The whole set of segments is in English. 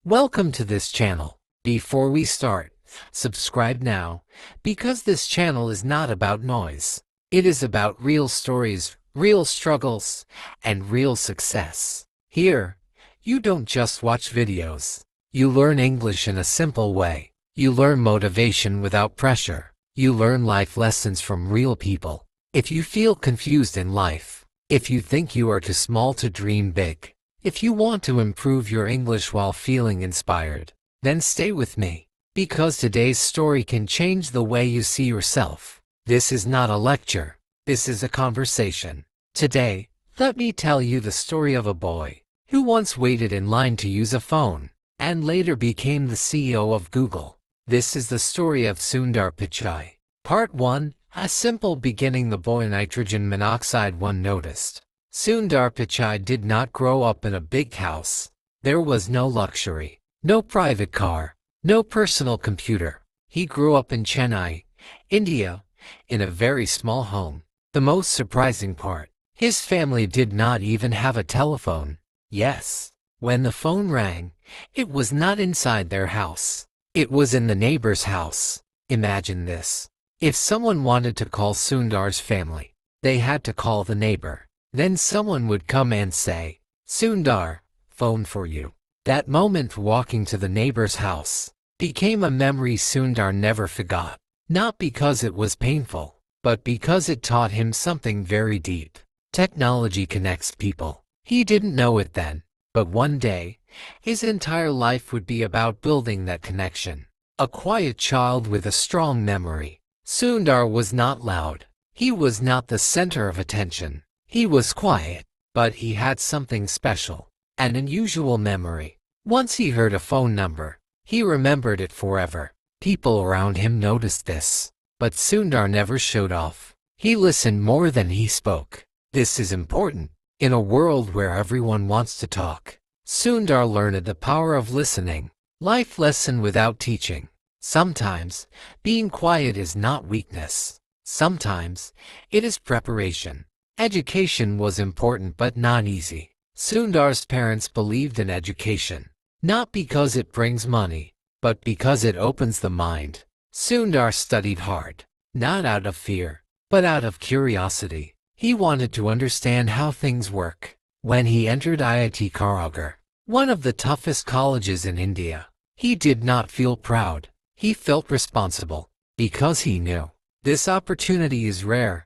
Welcome to this channel. Before we start, subscribe now, because this channel is not about noise. It is about real stories, real struggles, and real success. Here, you don't just watch videos. You learn English in a simple way. You learn motivation without pressure. You learn life lessons from real people. If you feel confused in life, if you think you are too small to dream big, if you want to improve your English while feeling inspired, then stay with me, because today's story can change the way you see yourself. This is not a lecture. This is a conversation. Today, let me tell you the story of a boy who once waited in line to use a phone and later became the CEO of Google. This is the story of Sundar Pichai. Part 1. A simple beginning. The boy nitrogen monoxide one noticed. Sundar Pichai did not grow up in a big house. There was no luxury, no private car, no personal computer. He grew up in Chennai, India, in a very small home. The most surprising part, his family did not even have a telephone. Yes, when the phone rang, it was not inside their house. It was in the neighbor's house. Imagine this. If someone wanted to call Sundar's family, they had to call the neighbor. Then someone would come and say, "Sundar, phone for you." That moment walking to the neighbor's house became a memory Sundar never forgot. Not because it was painful, but because it taught him something very deep. Technology connects people. He didn't know it then, but one day, his entire life would be about building that connection. A quiet child with a strong memory. Sundar was not loud. He was not the center of attention. He was quiet, but he had something special, an unusual memory. Once he heard a phone number, he remembered it forever. People around him noticed this, but Sundar never showed off. He listened more than he spoke. This is important. In a world where everyone wants to talk, Sundar learned the power of listening. Life lesson without teaching. Sometimes, being quiet is not weakness. Sometimes, it is preparation. Education was important but not easy. Sundar's parents believed in education, not because it brings money, but because it opens the mind. Sundar studied hard, not out of fear, but out of curiosity. He wanted to understand how things work. When he entered IIT Karagar, one of the toughest colleges in India, he did not feel proud. He felt responsible, because he knew, this opportunity is rare.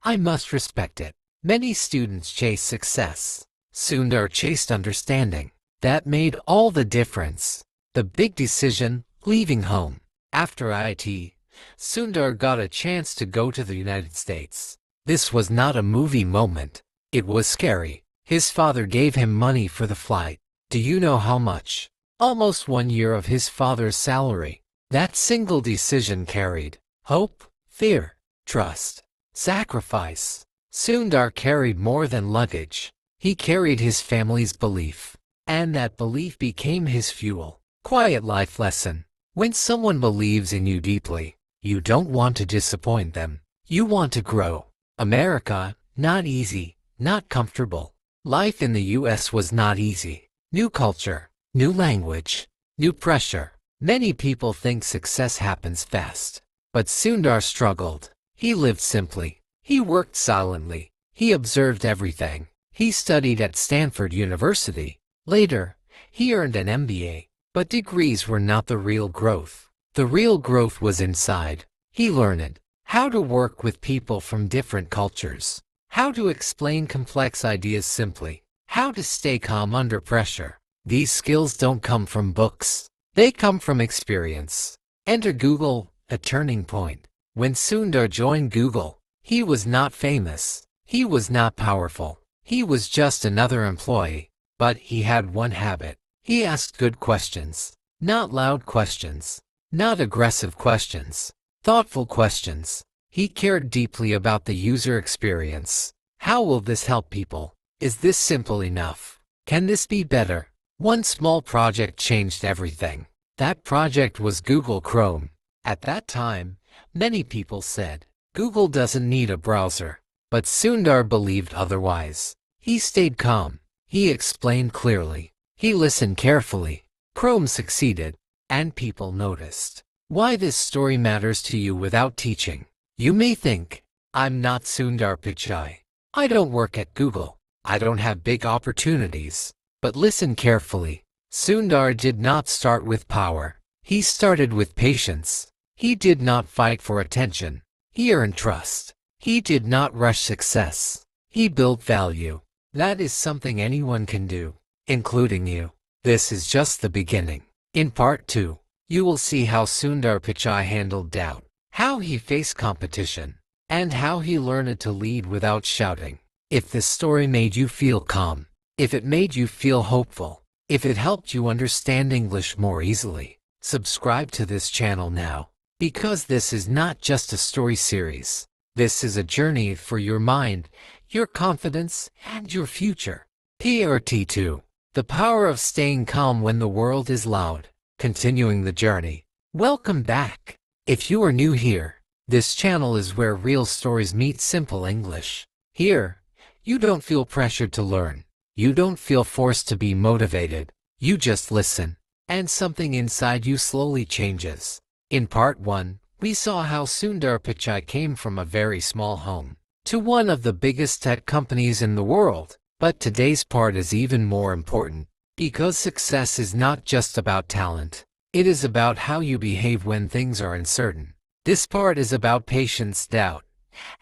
I must respect it. Many students chase success. Sundar chased understanding. That made all the difference. The big decision, leaving home. After IIT, Sundar got a chance to go to the United States. This was not a movie moment. It was scary. His father gave him money for the flight. Do you know how much? Almost 1 year of his father's salary. That single decision carried hope, fear, trust, sacrifice. Sundar carried more than luggage. He carried his family's belief, and that belief became his fuel. Quiet life lesson. When someone believes in you deeply, you don't want to disappoint them. You want to grow. America, not easy, not comfortable. Life in the US was not easy. New culture, new language, new pressure. Many people think success happens fast, but Sundar struggled. He lived simply. He worked silently. He observed everything. He studied at Stanford University. Later, he earned an MBA. But degrees were not the real growth. The real growth was inside. He learned how to work with people from different cultures, how to explain complex ideas simply, how to stay calm under pressure. These skills don't come from books. They come from experience. Enter Google, a turning point. When Sundar joined Google, he was not famous. He was not powerful. He was just another employee. But he had one habit. He asked good questions. Not loud questions. Not aggressive questions. Thoughtful questions. He cared deeply about the user experience. How will this help people? Is this simple enough? Can this be better? One small project changed everything. That project was Google Chrome. At that time, many people said, Google doesn't need a browser. But Sundar believed otherwise. He stayed calm. He explained clearly. He listened carefully. Chrome succeeded, and people noticed. Why this story matters to you without teaching. You may think, I'm not Sundar Pichai. I don't work at Google. I don't have big opportunities. But listen carefully. Sundar did not start with power. He started with patience. He did not fight for attention. He earned trust. He did not rush success. He built value. That is something anyone can do, including you. This is just the beginning. In part 2, you will see how Sundar Pichai handled doubt, how he faced competition, and how he learned to lead without shouting. If this story made you feel calm, if it made you feel hopeful, if it helped you understand English more easily, subscribe to this channel now, because this is not just a story series. This is a journey for your mind, your confidence, and your future. Part 2. The power of staying calm when the world is loud. Continuing the journey. Welcome back. If you are new here, this channel is where real stories meet simple English. Here, you don't feel pressured to learn. You don't feel forced to be motivated. You just listen, and something inside you slowly changes. In part 1, we saw how Sundar Pichai came from a very small home to one of the biggest tech companies in the world. But today's part is even more important, because success is not just about talent. It is about how you behave when things are uncertain. This part is about patience, doubt,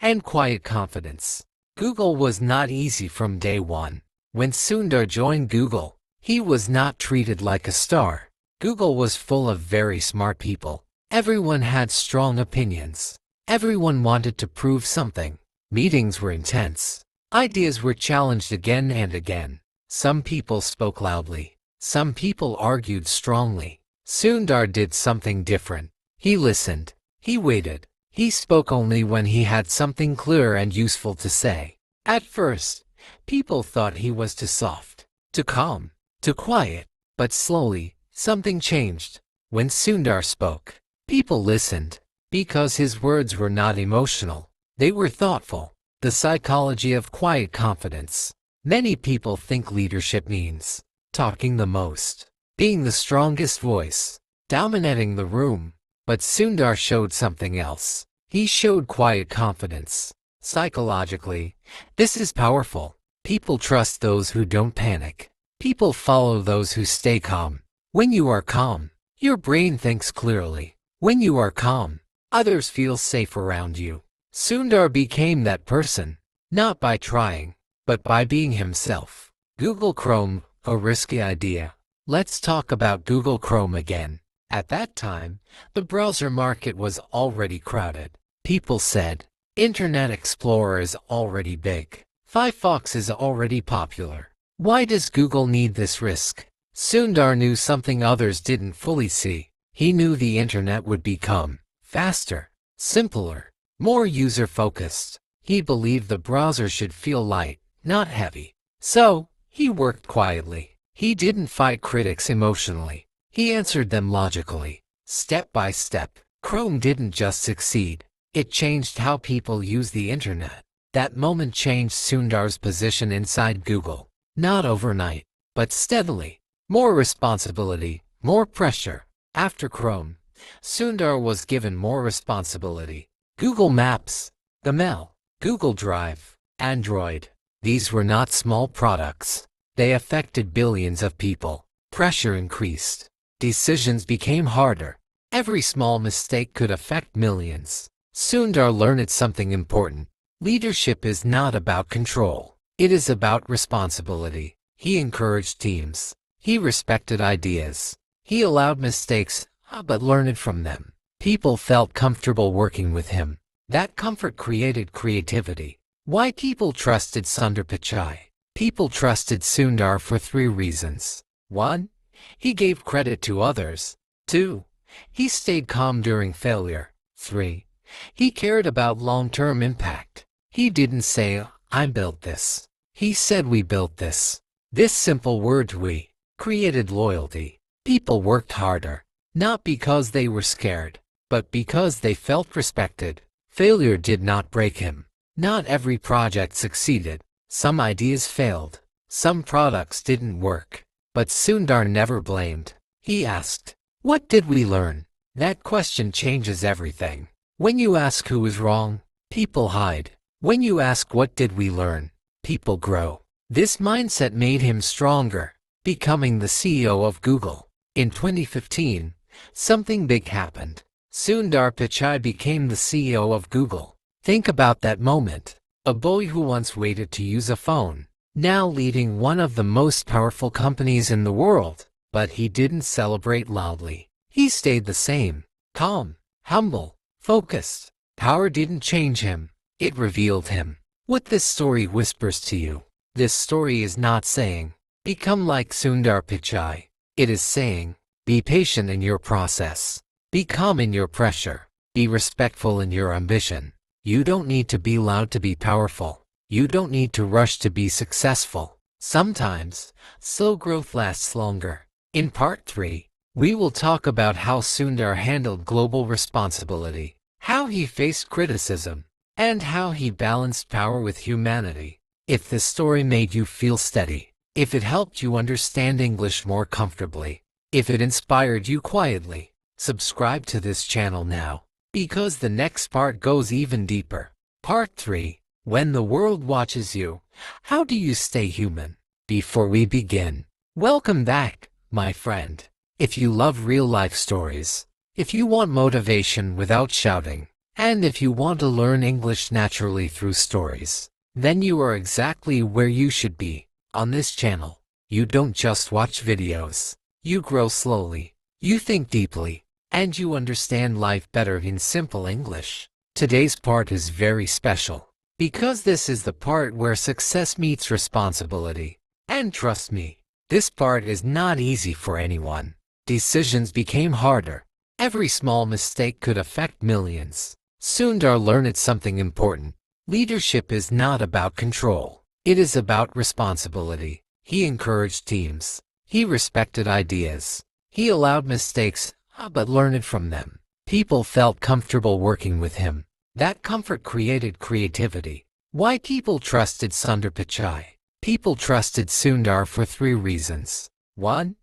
and quiet confidence. Google was not easy from day one. When Sundar joined Google, he was not treated like a star. Google was full of very smart people. Everyone had strong opinions. Everyone wanted to prove something. Meetings were intense. Ideas were challenged again and again. Some people spoke loudly. Some people argued strongly. Sundar did something different. He listened. He waited. He spoke only when he had something clear and useful to say. At first, people thought he was too soft, too calm, too quiet. But slowly, something changed. When Sundar spoke, people listened, because his words were not emotional. They were thoughtful. The psychology of quiet confidence. Many people think leadership means talking the most, being the strongest voice, dominating the room. But Sundar showed something else. He showed quiet confidence. Psychologically, this is powerful. People trust those who don't panic. People follow those who stay calm. When you are calm, your brain thinks clearly. When you are calm, others feel safe around you. Sundar became that person, not by trying, but by being himself. Google Chrome, a risky idea. Let's talk about Google Chrome again. At that time, the browser market was already crowded. People said, Internet Explorer is already big. Firefox is already popular. Why does Google need this risk? Sundar knew something others didn't fully see. He knew the internet would become faster, simpler, more user-focused. He believed the browser should feel light, not heavy. So, he worked quietly. He didn't fight critics emotionally. He answered them logically, step by step. Chrome didn't just succeed. It changed how people use the internet. That moment changed Sundar's position inside Google. Not overnight, but steadily. More responsibility, more pressure. After Chrome, Sundar was given more responsibility. Google Maps, Gmail, Google Drive, Android. These were not small products. They affected billions of people. Pressure increased. Decisions became harder. Every small mistake could affect millions. Sundar learned something important. Leadership is not about control. It is about responsibility. He encouraged teams. He respected ideas. He allowed mistakes, but learned from them. People felt comfortable working with him. That comfort created creativity. Why people trusted Sundar Pichai? People trusted Sundar for 3 reasons. 1. He gave credit to others. 2. He stayed calm during failure. 3. He cared about long-term impact. He didn't say, I built this. He said we built this. This simple word "we" created loyalty. People worked harder, not because they were scared, but because they felt respected. Failure did not break him. Not every project succeeded. Some ideas failed. Some products didn't work. But Sundar never blamed. He asked, "What did we learn?" That question changes everything. When you ask who is wrong, people hide. When you ask what did we learn, people grow. This mindset made him stronger, becoming the CEO of Google. In 2015, something big happened. Sundar Pichai became the CEO of Google. Think about that moment. A boy who once waited to use a phone, now leading one of the most powerful companies in the world. But he didn't celebrate loudly. He stayed the same, calm, humble, focused. Power didn't change him, it revealed him. What this story whispers to you, this story is not saying, become like Sundar Pichai. It is saying, be patient in your process. Be calm in your pressure. Be respectful in your ambition. You don't need to be loud to be powerful. You don't need to rush to be successful. Sometimes, slow growth lasts longer. In part 3, we will talk about how Sundar handled global responsibility, how he faced criticism, and how he balanced power with humanity. If this story made you feel steady, if it helped you understand English more comfortably, if it inspired you quietly, subscribe to this channel now, because the next part goes even deeper. Part 3, when the world watches you, how do you stay human? Before we begin, welcome back, my friend. If you love real-life stories, if you want motivation without shouting, and if you want to learn English naturally through stories, then you are exactly where you should be. On this channel, you don't just watch videos. You grow slowly, you think deeply, and you understand life better in simple English. Today's part is very special, because this is the part where success meets responsibility. And trust me, this part is not easy for anyone. Decisions became harder. Every small mistake could affect millions. Sundar learned something important. Leadership is not about control. It is about responsibility. He encouraged teams. He respected ideas. He allowed mistakes, but learned from them. People felt comfortable working with him. That comfort created creativity. Why people trusted Sundar Pichai? People trusted Sundar for 3 reasons. 1.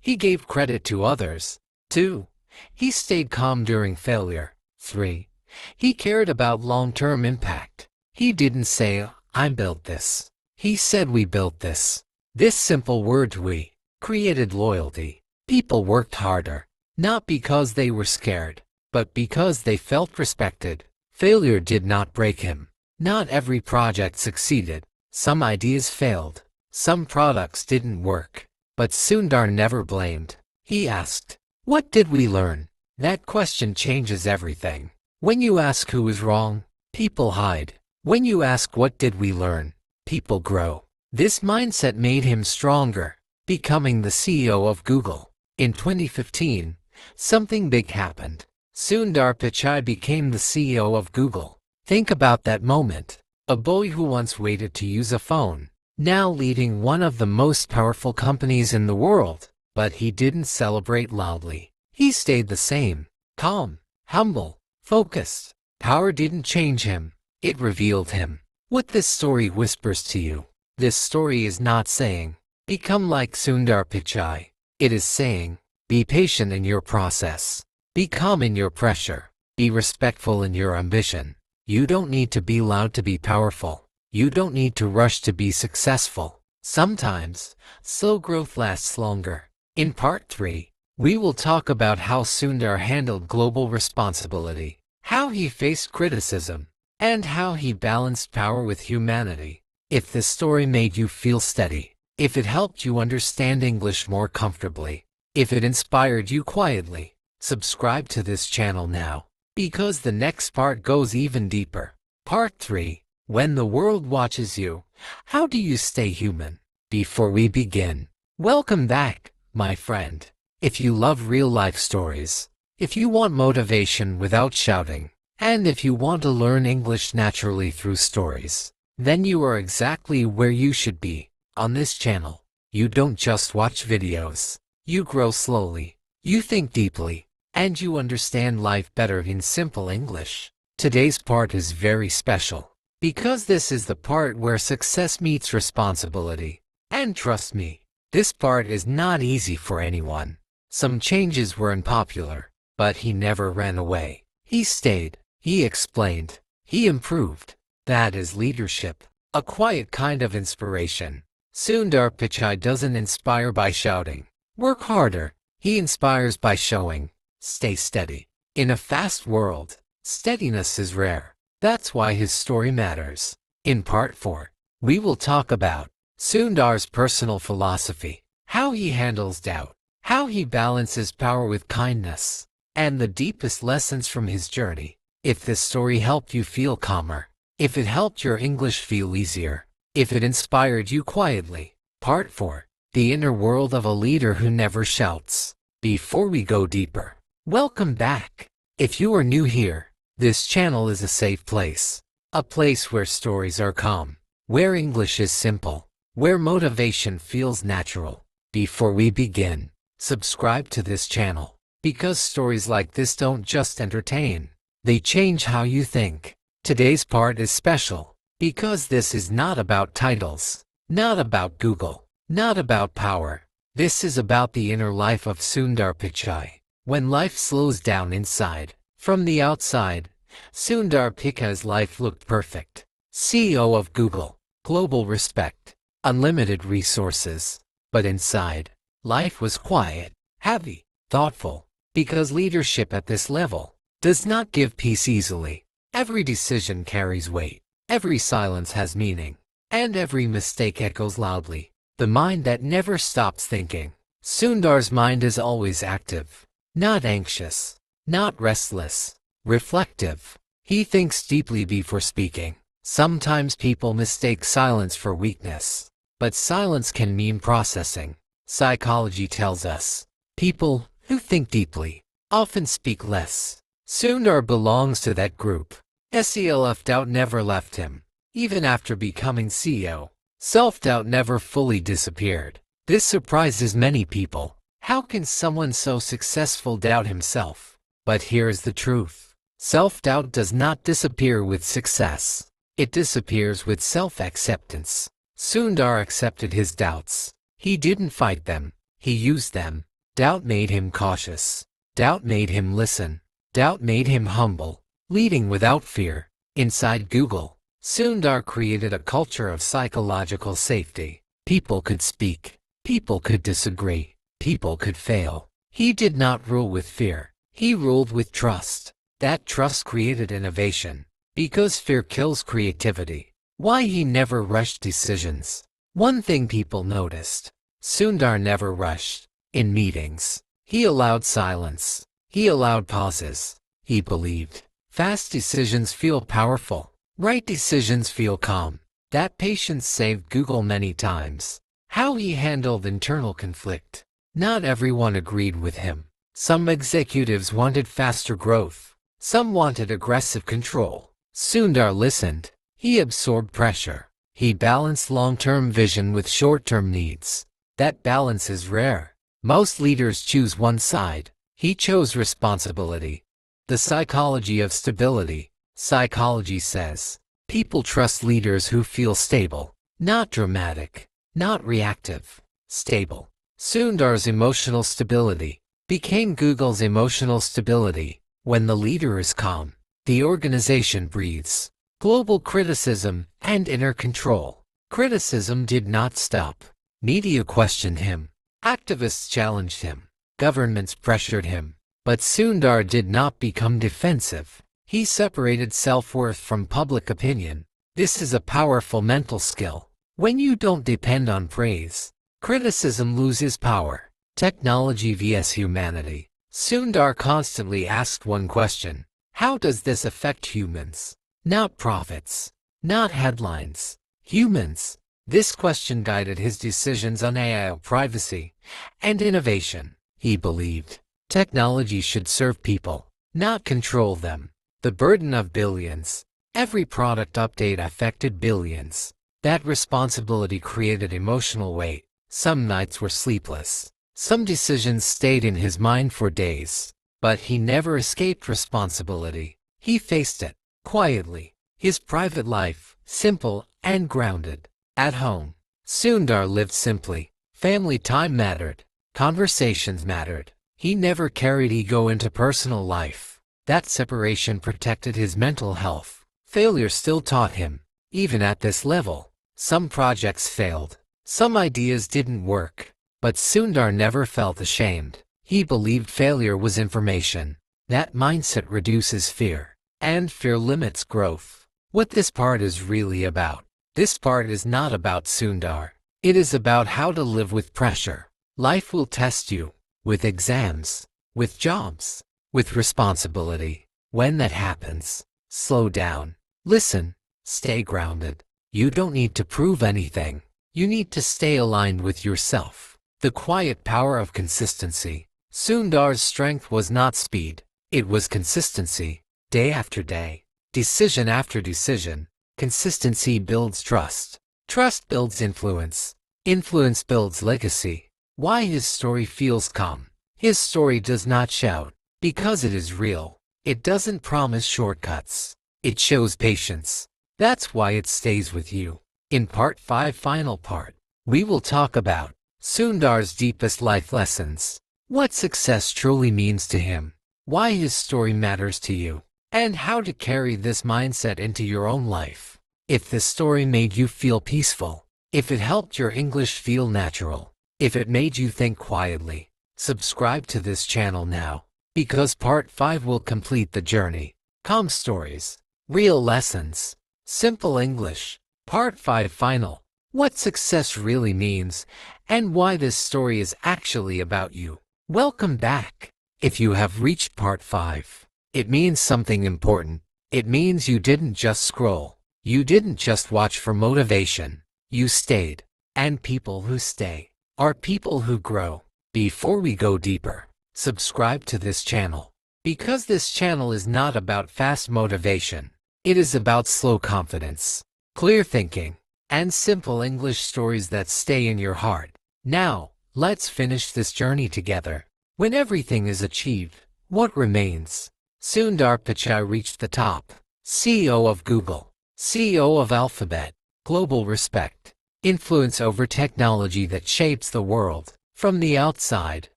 He gave credit to others. 2. He stayed calm during failure. 3. He cared about long-term impact. He didn't say, "I built this." He said, "We built this." This simple word, "we," created loyalty. People worked harder, not because they were scared, but because they felt respected. Failure did not break him. Not every project succeeded. Some ideas failed. Some products didn't work. But Sundar never blamed. He asked, "What did we learn?" That question changes everything. When you ask who is wrong, people hide. When you ask what did we learn, people grow. This mindset made him stronger, becoming the CEO of Google. In 2015, something big happened. Sundar Pichai became the CEO of Google. Think about that moment. A boy who once waited to use a phone, now leading one of the most powerful companies in the world. But he didn't celebrate loudly. He stayed the same, calm, humble, focused. Power didn't change him, it revealed him. What this story whispers to you, this story is not saying, become like Sundar Pichai. It is saying, be patient in your process. Be calm in your pressure. Be respectful in your ambition. You don't need to be loud to be powerful. You don't need to rush to be successful. Sometimes, slow growth lasts longer. In part 3, we will talk about how Sundar handled global responsibility, how he faced criticism, and how he balanced power with humanity. If this story made you feel steady, if it helped you understand English more comfortably, if it inspired you quietly, subscribe to this channel now, because the next part goes even deeper. Part 3, when the world watches you, how do you stay human? Before we begin, welcome back, my friend. If you love real-life stories, if you want motivation without shouting, and if you want to learn English naturally through stories, then you are exactly where you should be. On this channel, you don't just watch videos. You grow slowly, you think deeply, and you understand life better in simple English. Today's part is very special, because this is the part where success meets responsibility. And trust me, this part is not easy for anyone. Some changes were unpopular, but he never ran away. He stayed, he explained, he improved. That is leadership, a quiet kind of inspiration. Sundar Pichai doesn't inspire by shouting, "Work harder." He inspires by showing, "Stay steady." In a fast world, steadiness is rare. That's why his story matters. In part 4, we will talk about Sundar's personal philosophy, how he handles doubt, how he balances power with kindness, and the deepest lessons from his journey. If this story helped you feel calmer, if it helped your English feel easier, if it inspired you quietly. Part 4, the inner world of a leader who never shouts. Before we go deeper, welcome back. If you are new here, this channel is a safe place. A place where stories are calm, where English is simple, where motivation feels natural. Before we begin, subscribe to this channel, because stories like this don't just entertain, they change how you think. Today's part is special, because this is not about titles, not about Google, not about power. This is about the inner life of Sundar Pichai. When life slows down inside, from the outside, Sundar Pichai's life looked perfect. CEO of Google, global respect, unlimited resources. But inside, life was quiet, heavy, thoughtful, because leadership at this level does not give peace easily. Every decision carries weight, every silence has meaning, and every mistake echoes loudly. The mind that never stops thinking. Sundar's mind is always active, not anxious, not restless, reflective. He thinks deeply before speaking. Sometimes people mistake silence for weakness, but silence can mean processing. Psychology tells us, people who think deeply often speak less. Sundar belongs to that group. Self-doubt never left him. Even after becoming CEO, self-doubt never fully disappeared. This surprises many people. How can someone so successful doubt himself? But here's the truth. Self-doubt does not disappear with success. It disappears with self-acceptance. Sundar accepted his doubts. He didn't fight them. He used them. Doubt made him cautious. Doubt made him listen. Doubt made him humble, leading without fear. Inside Google, Sundar created a culture of psychological safety. People could speak. People could disagree. People could fail. He did not rule with fear. He ruled with trust. That trust created innovation. Because fear kills creativity. Why he never rushed decisions. One thing people noticed. Sundar never rushed. In meetings, he allowed silence. He allowed pauses. He believed. Fast decisions feel powerful. Right decisions feel calm. That patience saved Google many times. How he handled internal conflict. Not everyone agreed with him. Some executives wanted faster growth. Some wanted aggressive control. Sundar listened. He absorbed pressure. He balanced long-term vision with short-term needs. That balance is rare. Most leaders choose one side. He chose responsibility. The psychology of stability. Psychology says, people trust leaders who feel stable, not dramatic, not reactive, stable. Sundar's emotional stability became Google's emotional stability. When the leader is calm, the organization breathes. Global criticism and inner control. Criticism did not stop. Media questioned him. Activists challenged him. Governments pressured him. But Sundar did not become defensive. He separated self-worth from public opinion. This is a powerful mental skill. When you don't depend on praise, criticism loses power. Technology vs. humanity. Sundar constantly asked one question. How does this affect humans? Not profits. Not headlines. Humans. This question guided his decisions on AI, privacy, and innovation. He believed technology should serve people, not control them. The burden of billions. Every product update affected billions. That responsibility created emotional weight. Some nights were sleepless. Some decisions stayed in his mind for days. But he never escaped responsibility. He faced it, quietly. His private life, simple and grounded. At home, Sundar lived simply. Family time mattered. Conversations mattered. He never carried ego into personal life. That separation protected his mental health. Failure still taught him. Even at this level, some projects failed. Some ideas didn't work. But Sundar never felt ashamed. He believed failure was information. That mindset reduces fear. And fear limits growth. What this part is really about. This part is not about Sundar. It is about how to live with pressure. Life will test you. With exams. With jobs. With responsibility. When that happens, slow down. Listen. Stay grounded. You don't need to prove anything. You need to stay aligned with yourself. The quiet power of consistency. Sundar's strength was not speed. It was consistency. Day after day. Decision after decision. Consistency builds trust. Trust builds influence. Influence builds legacy. Why his story feels calm. His story does not shout. Because it is real. It doesn't promise shortcuts. It shows patience. That's why it stays with you. In part 5, final part, we will talk about Sundar's deepest life lessons. What success truly means to him. Why his story matters to you. And how to carry this mindset into your own life. If this story made you feel peaceful. If it helped your English feel natural. If it made you think quietly. Subscribe to this channel now. Because part 5 will complete the journey. Calm stories. Real lessons. Simple English. Part 5 final. What success really means. And why this story is actually about you. Welcome back. If you have reached part 5, it means something important. It means you didn't just scroll. You didn't just watch for motivation. You stayed. And people who stay are people who grow. Before we go deeper, subscribe to this channel. Because this channel is not about fast motivation. It is about slow confidence, clear thinking, and simple English stories that stay in your heart. Now, let's finish this journey together. When everything is achieved, what remains? Sundar Pichai reached the top. CEO of Google, CEO of Alphabet, global respect, influence over technology that shapes the world. From the outside,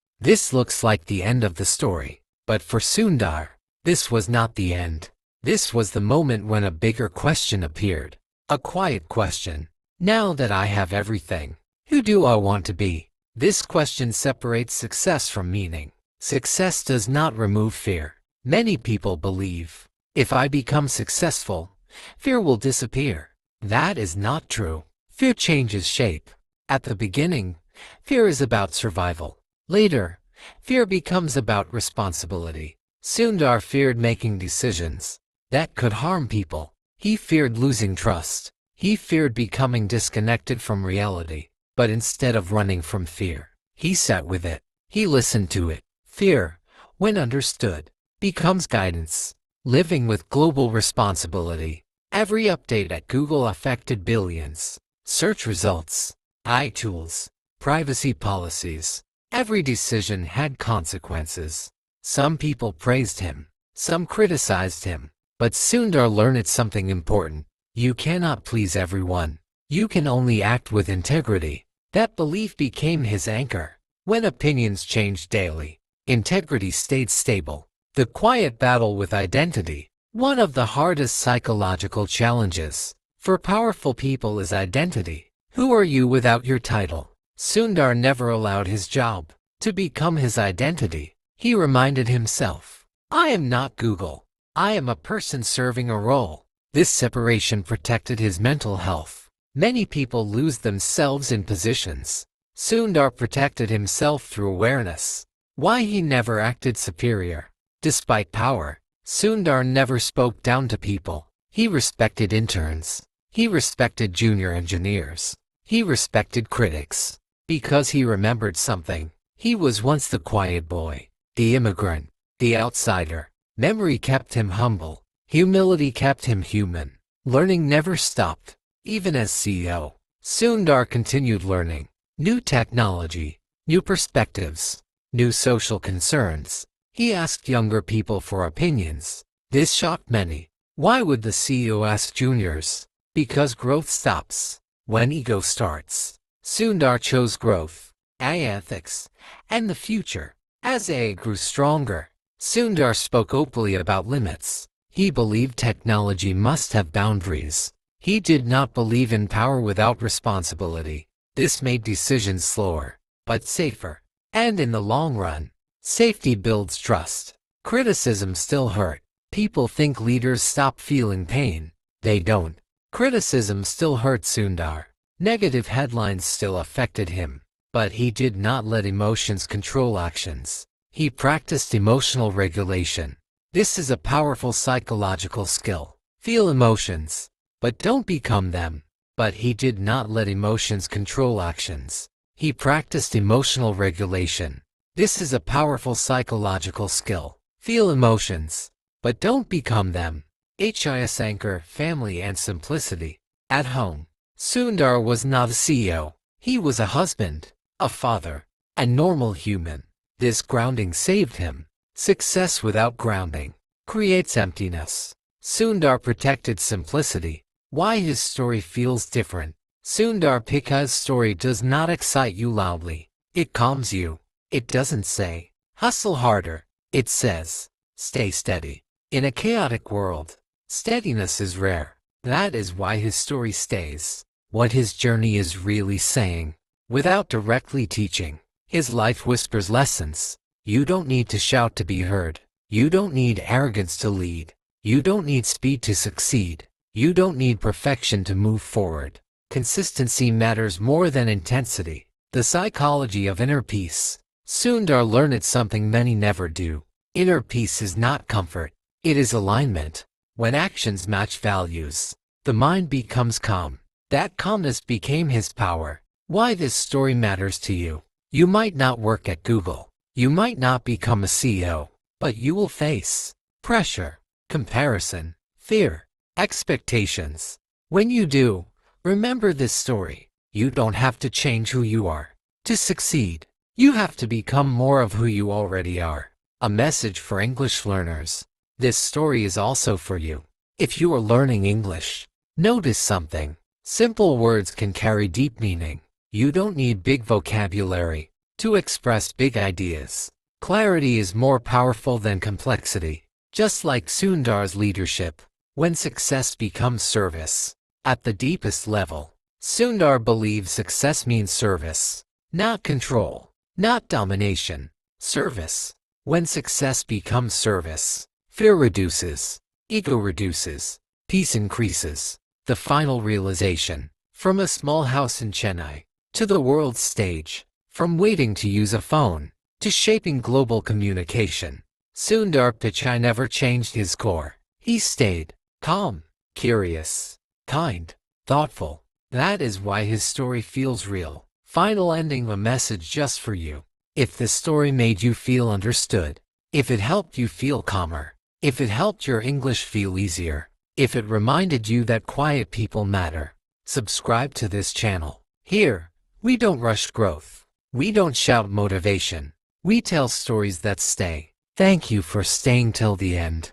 this looks like the end of the story. But for Sundar, this was not the end. This was the moment when a bigger question appeared. A quiet question. Now that I have everything, who do I want to be? This question separates success from meaning. Success does not remove fear. Many people believe, if I become successful, fear will disappear. That is not true. Fear changes shape. At the beginning, fear is about survival. Later, fear becomes about responsibility. Sundar feared making decisions that could harm people. He feared losing trust. He feared becoming disconnected from reality. But instead of running from fear, he sat with it. He listened to it. Fear, when understood, becomes guidance. Living with global responsibility. Every update at Google affected billions. Search results, iTools, privacy policies. Every decision had consequences. Some people praised him. Some criticized him. But Sundar learned something important. You cannot please everyone. You can only act with integrity. That belief became his anchor. When opinions changed daily, integrity stayed stable. The quiet battle with identity. One of the hardest psychological challenges for powerful people is identity. Who are you without your title? Sundar never allowed his job to become his identity. He reminded himself, I am not Google. I am a person serving a role. This separation protected his mental health. Many people lose themselves in positions. Sundar protected himself through awareness. Why he never acted superior. Despite power, Sundar never spoke down to people. He respected interns. He respected junior engineers. He respected critics. Because he remembered something. He was once the quiet boy, the immigrant, the outsider. Memory kept him humble. Humility kept him human. Learning never stopped. Even as CEO, Sundar continued learning. New technology, new perspectives, new social concerns. He asked younger people for opinions. This shocked many. Why would the CEO ask juniors? Because growth stops when ego starts. Sundar chose growth, ethics, and the future. As AI grew stronger, Sundar spoke openly about limits. He believed technology must have boundaries. He did not believe in power without responsibility. This made decisions slower, but safer. And in the long run, safety builds trust. Criticism still hurt. People think leaders stop feeling pain. They don't. Criticism still hurt Sundar. Negative headlines still affected him. But he did not let emotions control actions. He practiced emotional regulation. This is a powerful psychological skill. Feel emotions, but don't become them. But he did not let emotions control actions. He practiced emotional regulation. This is a powerful psychological skill. Feel emotions, but don't become them. HIS anchor, family and simplicity. At home, Sundar was not a CEO. He was a husband, a father, a normal human. This grounding saved him. Success without grounding creates emptiness. Sundar protected simplicity. Why his story feels different. Sundar Pichai's story does not excite you loudly. It calms you. It doesn't say, hustle harder. It says, stay steady. In a chaotic world, steadiness is rare. That is why his story stays. What his journey is really saying. Without directly teaching, his life whispers lessons. You don't need to shout to be heard. You don't need arrogance to lead. You don't need speed to succeed. You don't need perfection to move forward. Consistency matters more than intensity. The psychology of inner peace. Sundar learned something many never do. Inner peace is not comfort. It is alignment. When actions match values, the mind becomes calm. That calmness became his power. Why this story matters to you. You might not work at Google. You might not become a CEO, but you will face pressure, comparison, fear, expectations. When you do, remember this story. You don't have to change who you are to succeed. You have to become more of who you already are. A message for English learners. This story is also for you. If you are learning English, notice something. Simple words can carry deep meaning. You don't need big vocabulary to express big ideas. Clarity is more powerful than complexity. Just like Sundar's leadership, when success becomes service. At the deepest level, Sundar believes success means service, not control, not domination. Service. When success becomes service, fear reduces, ego reduces, peace increases. The final realization. From a small house in Chennai to the world stage, from waiting to use a phone to shaping global communication, Sundar Pichai never changed his core. He stayed calm, curious, kind, thoughtful. That is why his story feels real. Final ending, a message just for you. If this story made you feel understood, if it helped you feel calmer, if it helped your English feel easier, if it reminded you that quiet people matter, subscribe to this channel. Here, we don't rush growth. We don't shout motivation. We tell stories that stay. Thank you for staying till the end.